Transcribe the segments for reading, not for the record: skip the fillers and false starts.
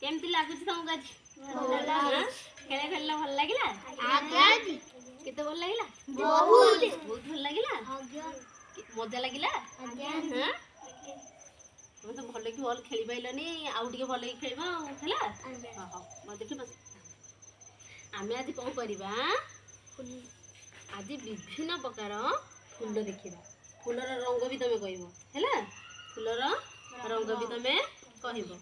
केमती लागुच तुमको आज खेला खेलना भल लगिला केते भल लगिला बहुत भल लगिला मजा लगिला हां तुम तो भल कि बॉल खेली पाइलनी आउ टिके भल कि खेलबा खेला हां मते ठीक बस आमे आज कोन करबा आज विभिन्न प्रकार फूल देखिबा फूलर रंग भी तमे कहबो हैला फूलर रंग भी तमे कहबो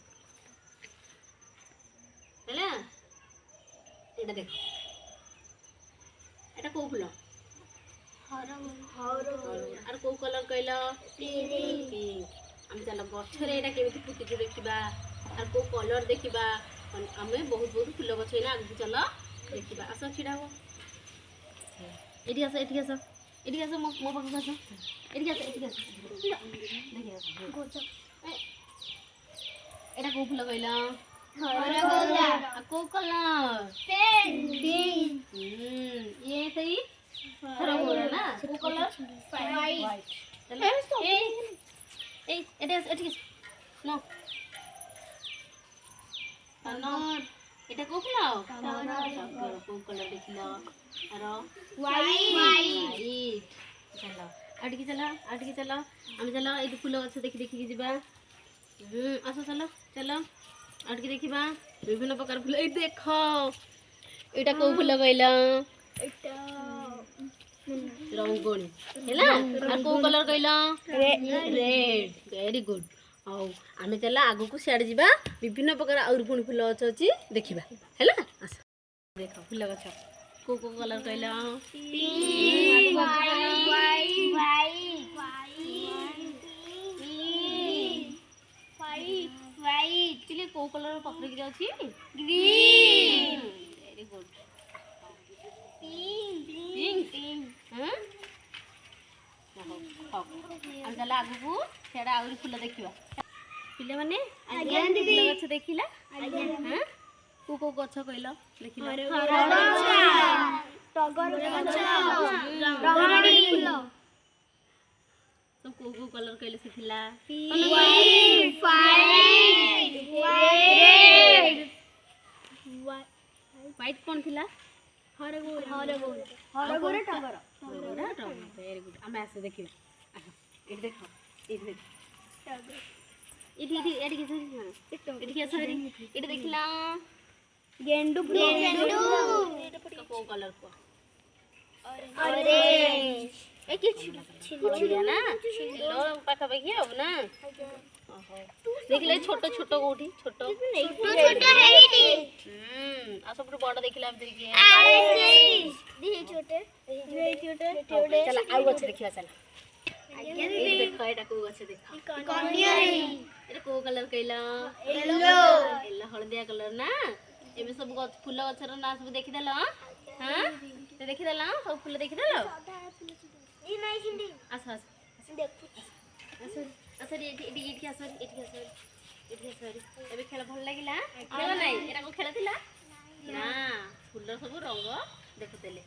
हैला एटा देखो एटा को फूल हरो आर को कलर कहला पिंक हम चलो गछरे एटा केमिति फुटी के देखिबा आर को कलर देखिबा हमें बहुत बहुत फूल गछ है ना आगु चलो देखिबा आसो छिड़ा हो एठी आसो मो पाखो आसो एठी आसो देखि आसो एटा को फूल कहला हरा को कलर पिंक ये सही हरा गोरा ना को कलर वाइट चलो ए एठी नो कलर এটা কো ফলাও টগর কো কলর দেখিলো আর হোয়াইট চলো আটকি চলো আমি চলো এই ফুল গছ দেখি দেখি ଯିବା আসো চলো চলো আটকি দেখিবা বিভিন্ন প্রকার ফুল এই দেখো এটা কো ফুল কইলা এটা রঙ্গোলি হেলা আর কো কলর কইলা রেড वेरी गुड आओ आमे चला आगु को सियाड़ जीवा विभिन्न प्रकार और पुणी फूल गछ अछि देखिबा हैला आस देखो फूल गछ को कलर कहला पिंक वाइट किले को कलर पत्र कि अछि ग्रीन वेरी गुड पिंक हां हम चला आगु को सेडा और फूल देखिबा पिले माने आज्ञा दीदी गछ देखिला आज्ञा हां को गछ कहलो देखिला हरा गछ टगर गछ रंगड़ी फूल तो को कलर कहले सिथिला वाइट कोन थिला हरा गोरा टगर वेरी गुड हम ऐसे देखिबा इट देखो टगर इटी के सरी इट देखिला गेंडू को कलर को ऑरेंज ए कि छिलिया ना लो पाखा पाखी हो ना ओहो देखिले छोटो छोटो कोठी छोटो हेइटी आ सब बड़ देखिला हम तरीके दी छोटे चला आउ गछ देखिया चला आज्ञा दीदी देखो एटा को गछ देखो कन्यारी एटा को कलर कहला येलो हळदिया कलर ना एमे सब फूल गछर ना सब देखि देला हां ते देखि देला सब फूल देखि देला ई नाही सिंडी आस देखु आस एटी आस एबे खेल भल लागिला खेल नाही एटा को खेल थिला ना फूल सब रंग देखुतेले